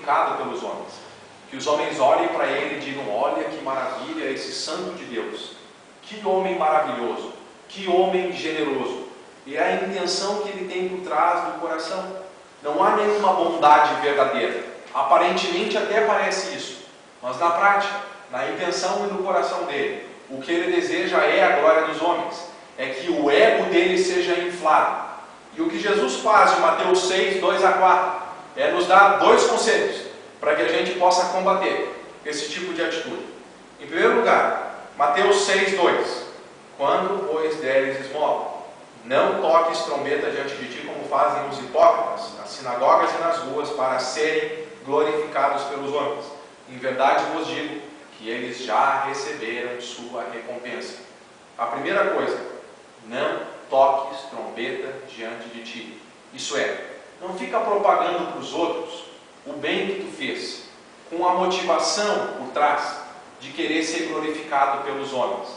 glorificado pelos homens. Que os homens olhem para ele e digam: olha que maravilha esse santo de Deus, que homem maravilhoso, que homem generoso. E é a intenção que ele tem por trás do coração. Não há nenhuma bondade verdadeira. Aparentemente até parece isso, mas na prática, na intenção e no coração dele, o que ele deseja é a glória dos homens, é que o ego dele seja inflado. E o que Jesus faz em Mateus 6, 2 a 4, é nos dar dois conselhos para que a gente possa combater esse tipo de atitude. Em primeiro lugar, Mateus 6, 2: quando, pois, deres esmola, não toques trombeta diante de ti, como fazem os hipócritas nas sinagogas e nas ruas, para serem glorificados pelos homens. Em verdade vos digo que eles já receberam sua recompensa. A primeira coisa: não toques trombeta diante de ti. Isso é, não fica propagando para os outros o bem que tu fez, com a motivação por trás de querer ser glorificado pelos homens.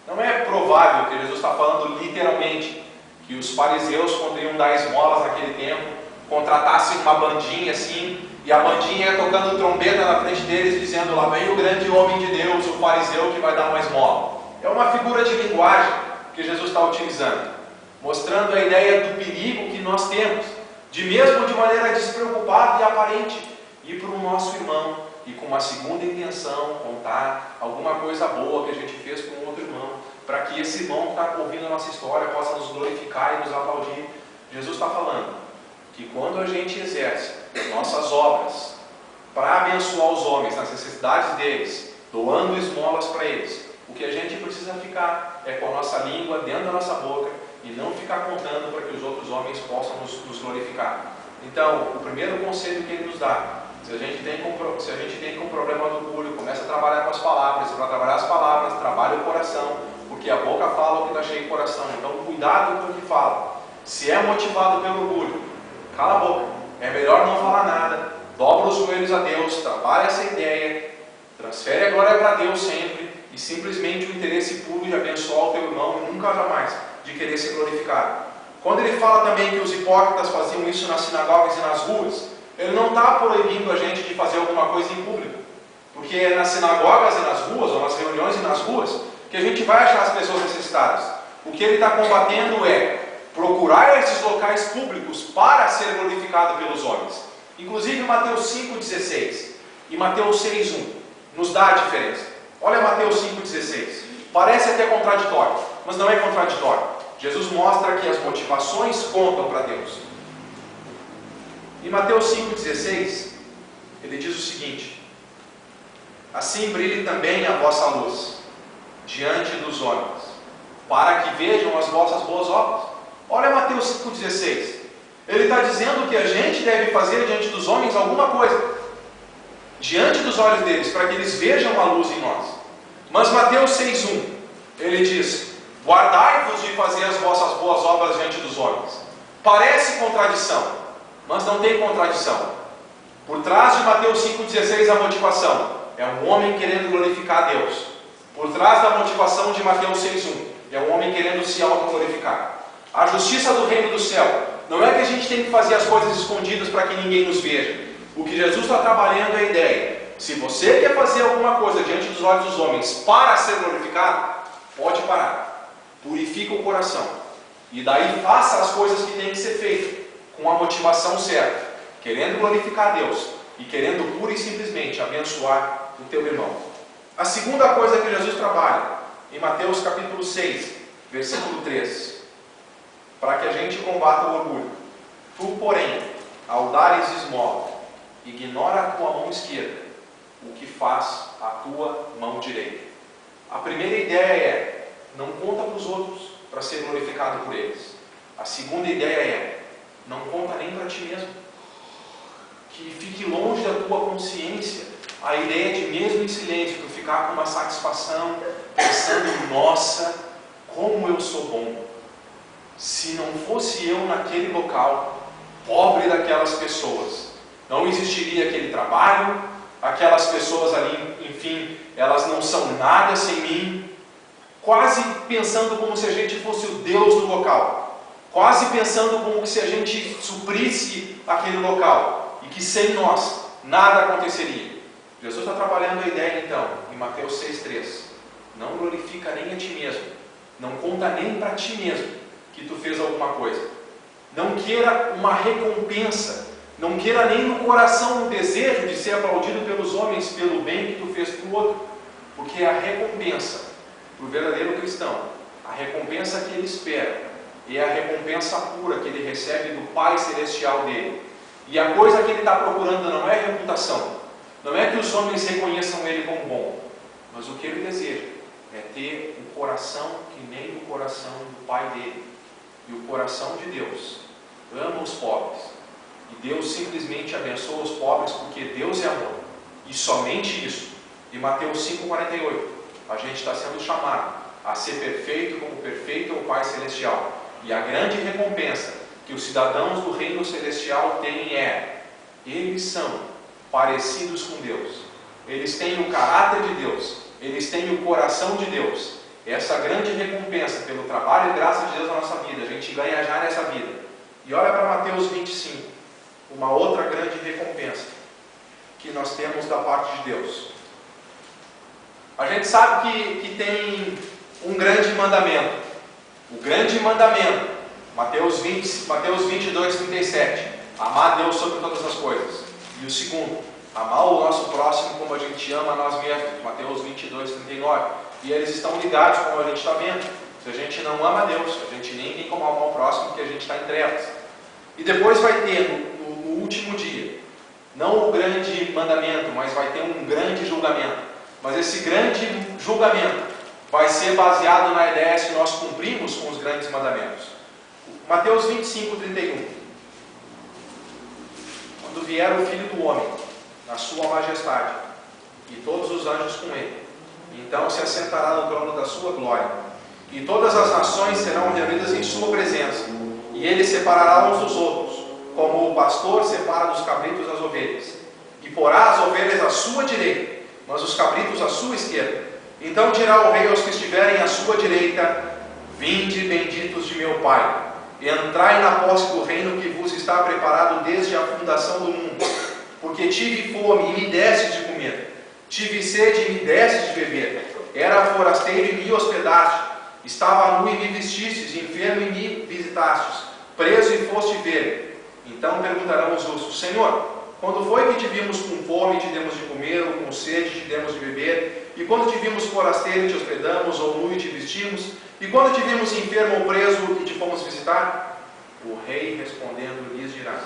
Não é provável que Jesus está falando literalmente que os fariseus, quando iam dar esmolas naquele tempo, contratassem uma bandinha assim, e a bandinha ia tocando trombeta na frente deles, dizendo: lá vem o grande homem de Deus, o fariseu que vai dar uma esmola. É uma figura de linguagem que Jesus está utilizando, mostrando a ideia do perigo que nós temos, de mesmo de maneira despreocupada e aparente, ir para o nosso irmão e com uma segunda intenção contar alguma coisa boa que a gente fez com outro irmão, para que esse irmão que está ouvindo a nossa história possa nos glorificar e nos aplaudir. Jesus está falando que quando a gente exerce nossas obras para abençoar os homens nas necessidades deles, doando esmolas para eles, o que a gente precisa ficar é com a nossa língua dentro da nossa boca e não ficar contando para que os outros homens possam nos glorificar. Então, o primeiro conselho que ele nos dá: se a gente tem com problema do orgulho, começa a trabalhar com as palavras. Para trabalhar as palavras, trabalha o coração, porque a boca fala o que está cheio de coração. Então, cuidado com o que fala. Se é motivado pelo orgulho, cala a boca. É melhor não falar nada. Dobra os joelhos a Deus, trabalha essa ideia, transfere a glória para Deus sempre, e simplesmente o interesse puro de abençoar o teu irmão e nunca jamais de querer ser glorificado. Quando ele fala também que os hipócritas faziam isso nas sinagogas e nas ruas, ele não está proibindo a gente de fazer alguma coisa em público, porque é nas sinagogas e nas ruas, ou nas reuniões e nas ruas, que a gente vai achar as pessoas necessitadas. O que ele está combatendo é procurar esses locais públicos para ser glorificado pelos homens. Inclusive Mateus 5,16 e Mateus 6,1 nos dá a diferença. Olha Mateus 5,16. Parece até contraditório, mas não é contraditório. Jesus mostra que as motivações contam para Deus. Em Mateus 5,16, ele diz o seguinte: assim brilhe também a vossa luz diante dos homens, para que vejam as vossas boas obras. Olha Mateus 5,16. Ele está dizendo que a gente deve fazer diante dos homens alguma coisa, diante dos olhos deles, para que eles vejam a luz em nós. Mas Mateus 6,1, ele diz: guardai-vos de fazer as vossas boas obras diante dos homens. Parece contradição, mas não tem contradição. Por trás de Mateus 5,16 a motivação é um homem querendo glorificar a Deus. Por trás da motivação de Mateus 6,1 é um homem querendo se autoglorificar. A justiça do reino do céu não é que a gente tem que fazer as coisas escondidas para que ninguém nos veja. O que Jesus está trabalhando é a ideia: se você quer fazer alguma coisa diante dos olhos dos homens para ser glorificado, pode parar, purifica o coração, e daí faça as coisas que têm que ser feitas, com a motivação certa, querendo glorificar a Deus e querendo pura e simplesmente abençoar o teu irmão. A segunda coisa que Jesus trabalha em Mateus capítulo 6, versículo 3, para que a gente combata o orgulho: tu, porém, ao dares esmola, ignora a tua mão esquerda o que faz a tua mão direita. A primeira ideia é: não conta para os outros para ser glorificado por eles. A segunda ideia é: não conta nem para ti mesmo. Que fique longe da tua consciência a ideia de, mesmo em silêncio, tu ficar com uma satisfação, pensando: nossa, como eu sou bom. Se não fosse eu naquele local, pobre daquelas pessoas, não existiria aquele trabalho, aquelas pessoas ali, enfim, elas não são nada sem mim. Quase pensando como se a gente fosse o Deus do local, quase pensando como se a gente suprisse aquele local, e que sem nós nada aconteceria. Jesus está trabalhando a ideia então, em Mateus 6,3. Não glorifica nem a ti mesmo, não conta nem para ti mesmo que tu fez alguma coisa. Não queira uma recompensa, não queira nem no coração o desejo de ser aplaudido pelos homens pelo bem que tu fez para o outro, porque a recompensa para o verdadeiro cristão, a recompensa que ele espera, é a recompensa pura que ele recebe do Pai Celestial dele. E a coisa que ele está procurando não é reputação, não é que os homens reconheçam ele como bom, mas o que ele deseja é ter um coração que nem o coração do Pai dele. E o coração de Deus ama os pobres. E Deus simplesmente abençoa os pobres porque Deus é amor. E somente isso. Em Mateus 5,48, a gente está sendo chamado a ser perfeito como perfeito é o Pai Celestial. E a grande recompensa que os cidadãos do reino celestial têm é: eles são parecidos com Deus. Eles têm o caráter de Deus. Eles têm o coração de Deus. Essa grande recompensa pelo trabalho e graça de Deus na nossa vida, a gente ganha já nessa vida. E olha para Mateus 25, uma outra grande recompensa que nós temos da parte de Deus. A gente sabe que tem um grande mandamento. O grande mandamento, Mateus 22, 37, amar Deus sobre todas as coisas. E o segundo, amar o nosso próximo como a gente ama a nós mesmos, Mateus 22, 39. E eles estão ligados, como a gente está vendo. Se a gente não ama a Deus, a gente nem tem como amar o próximo, porque a gente está em trevas. E depois vai ter, no último dia, não o grande mandamento, mas vai ter um grande julgamento. Mas esse grande julgamento vai ser baseado na ideia se nós cumprimos com os grandes mandamentos. Mateus 25, 31. Quando vier o Filho do Homem, na sua majestade, e todos os anjos com ele, então se assentará no trono da sua glória, e todas as nações serão reunidas em sua presença, e ele separará uns dos outros, como o pastor separa dos cabritos as ovelhas, e porá as ovelhas à sua direita, mas os cabritos à sua esquerda. Então dirá o rei aos que estiverem à sua direita: vinde, benditos de meu Pai, entrai na posse do reino que vos está preparado desde a fundação do mundo. Porque tive fome e me destes de comer, tive sede e me destes de beber, era forasteiro e me hospedaste, estava nu e me vestistes, enfermo e me visitastes, preso e foste ver. Então perguntarão os justos: Senhor, quando foi que te vimos com fome e te demos de comer, ou com sede e te demos de beber? E quando te vimos forasteiro e te hospedamos, ou nu e te vestimos? E quando te vimos enfermo ou preso e te fomos visitar? O rei respondendo lhes dirá: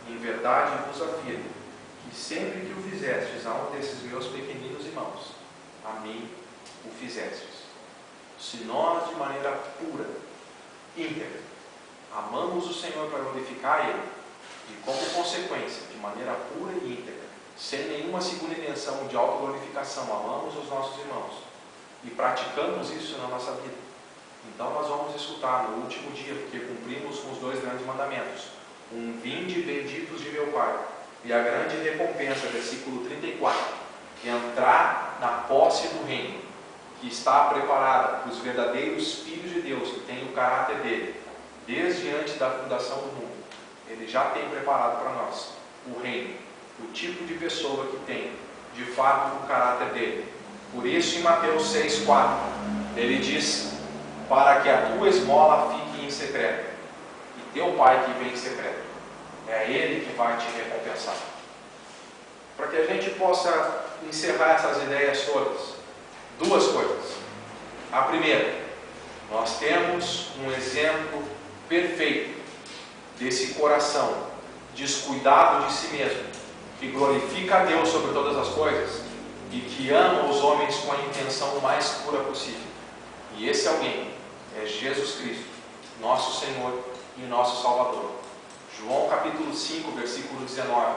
em verdade vos afirmo, que sempre que o fizestes a um desses meus pequeninos irmãos, a mim o fizestes. Se nós, de maneira pura, íntegra, amamos o Senhor para glorificar Ele, e como consequência, de maneira pura e íntegra, sem nenhuma segunda intenção de autoglorificação, amamos os nossos irmãos, e praticamos isso na nossa vida, então nós vamos escutar no último dia, porque cumprimos com os dois grandes mandamentos: vinde benditos de meu Pai, e a grande recompensa, versículo 34, entrar na posse do reino, que está preparada para os verdadeiros filhos de Deus, que têm o caráter dele, desde antes da fundação do mundo. Ele já tem preparado para nós o reino, o tipo de pessoa que tem, de fato, o caráter dele. Por isso, em Mateus 6,4, ele diz: para que a tua esmola fique em secreto, e teu Pai que vem em secreto, é Ele que vai te recompensar. Para que a gente possa encerrar essas ideias todas, duas coisas. A primeira, nós temos um exemplo perfeito desse coração descuidado de si mesmo, que glorifica a Deus sobre todas as coisas e que ama os homens com a intenção mais pura possível. E esse alguém é Jesus Cristo, nosso Senhor e nosso Salvador. João capítulo 5, versículo 19.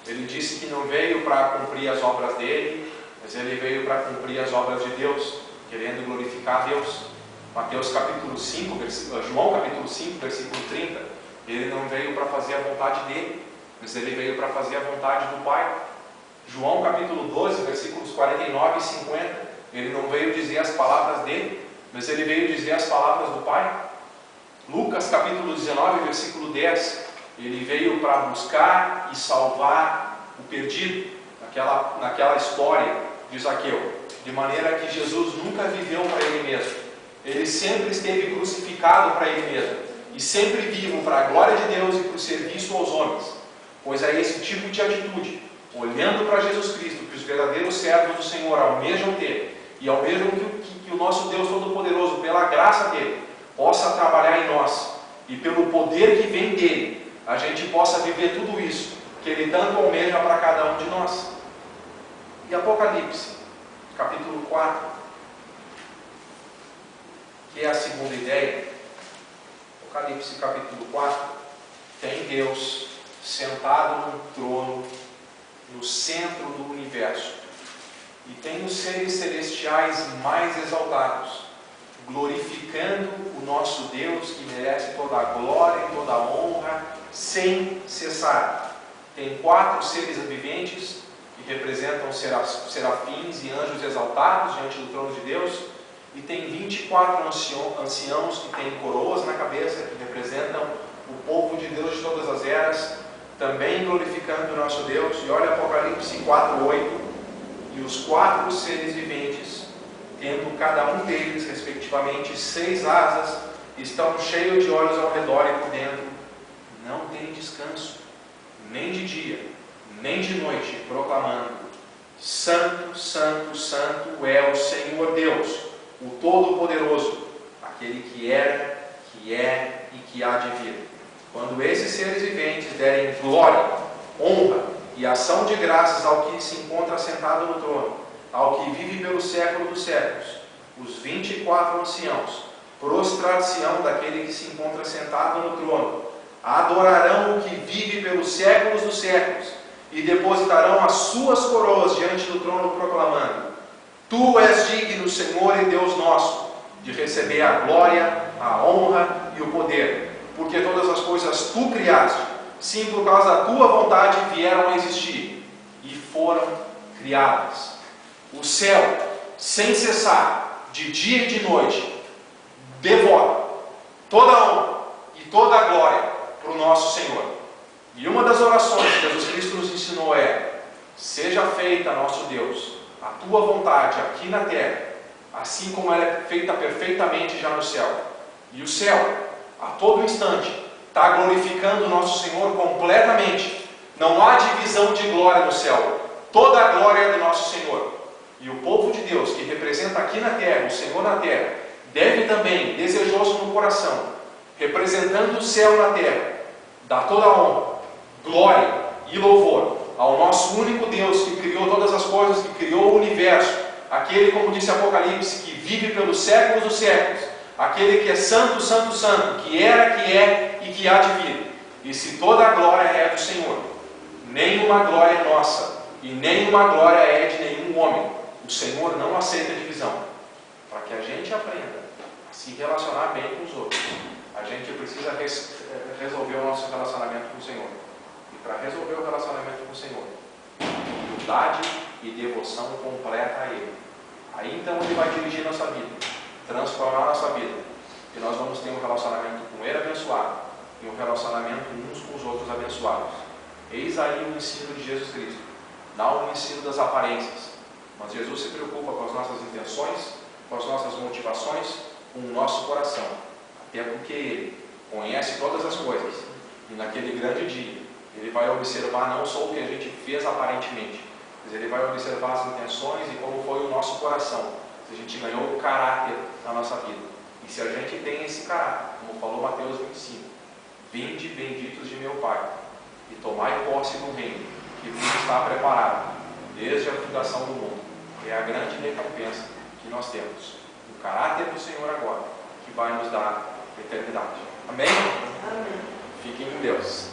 Ele disse que não veio para cumprir as obras dele, mas ele veio para cumprir as obras de Deus, querendo glorificar a Deus. Mateus capítulo 5, João capítulo 5, versículo 30. Ele não veio para fazer a vontade dele, mas ele veio para fazer a vontade do Pai. João capítulo 12, versículos 49 e 50. Ele não veio dizer as palavras dele, mas ele veio dizer as palavras do Pai. Lucas capítulo 19, versículo 10. Ele veio para buscar e salvar o perdido, naquela história de Zaqueu, de maneira que Jesus nunca viveu para ele mesmo. Ele sempre esteve crucificado para ele mesmo, e sempre vivo para a glória de Deus e para o serviço aos homens. Pois é esse tipo de atitude, olhando para Jesus Cristo, que os verdadeiros servos do Senhor almejam ter, e almejam que o nosso Deus Todo-Poderoso, pela graça dele, possa trabalhar em nós, e pelo poder que vem dele, a gente possa viver tudo isso que ele tanto almeja para cada um de nós. E Apocalipse, capítulo 4, que é a segunda ideia. Apocalipse, capítulo 4, tem Deus sentado num trono no centro do universo, e tem os seres celestiais mais exaltados, glorificando o nosso Deus, que merece toda a glória e toda a honra, sem cessar. Tem 4 seres viventes, que representam serafins e anjos exaltados diante do trono de Deus, e tem 24 anciãos que têm coroas na cabeça, que representam o povo de Deus de todas as eras, também glorificando o nosso Deus. E olha Apocalipse 4:8, e os 4 seres viventes, tendo cada um deles, respectivamente, 6 asas, estão cheios de olhos ao redor e por dentro, não têm descanso, nem de dia, nem de noite, proclamando: Santo, Santo, Santo é o Senhor Deus, o Todo-Poderoso, aquele que era, que é e que há de vir. Quando esses seres viventes derem glória, honra e ação de graças ao que se encontra sentado no trono, ao que vive pelo século dos séculos, os 24 anciãos prostrar-se-ão daquele que se encontra sentado no trono, adorarão o que vive pelos séculos dos séculos, e depositarão as suas coroas diante do trono, proclamando: Tu és digno, Senhor e Deus nosso, de receber a glória, a honra e o poder, porque todas as coisas tu criaste, sim, por causa da tua vontade vieram a existir e foram criadas. O céu, sem cessar, de dia e de noite, devota toda a honra e toda a glória para o nosso Senhor. E uma das orações que Jesus Cristo nos ensinou é: seja feita, nosso Deus, a tua vontade aqui na terra, assim como ela é feita perfeitamente já no céu. E o céu, a todo instante, está glorificando o nosso Senhor completamente. Não há divisão de glória no céu. Toda a glória é do nosso Senhor. E o povo de Deus, que representa aqui na terra, o Senhor na terra, deve também, desejoso no coração, representando o céu na terra, dar toda a honra, glória e louvor ao nosso único Deus, que criou todas as coisas, que criou o universo, aquele, como disse Apocalipse, que vive pelos séculos dos séculos, aquele que é santo, santo, santo, que era, que é e que há de vir. E se toda a glória é do Senhor, nenhuma glória é nossa, e nenhuma glória é de nenhum homem. O Senhor não aceita divisão. Para que a gente aprenda a se relacionar bem com os outros, a gente precisa resolver o nosso relacionamento com o Senhor. E para resolver o relacionamento com o Senhor, humildade e devoção completa a Ele. Aí então Ele vai dirigir nossa vida, transformar nossa vida, e nós vamos ter um relacionamento com Ele abençoado e um relacionamento uns com os outros abençoados. Eis aí o ensino de Jesus Cristo, não o ensino das aparências, mas Jesus se preocupa com as nossas intenções, com as nossas motivações, com o nosso coração, até porque Ele conhece todas as coisas, e naquele grande dia Ele vai observar não só o que a gente fez aparentemente, mas Ele vai observar as intenções e como foi o nosso coração, se a gente ganhou o caráter na nossa vida. E se a gente tem esse caráter, como falou Mateus 25, vinde benditos de meu Pai, e tomai posse do reino, que vos está preparado, desde a fundação do mundo. É a grande recompensa que nós temos. O caráter do Senhor agora, que vai nos dar eternidade. Amém? Amém. Fiquem com Deus.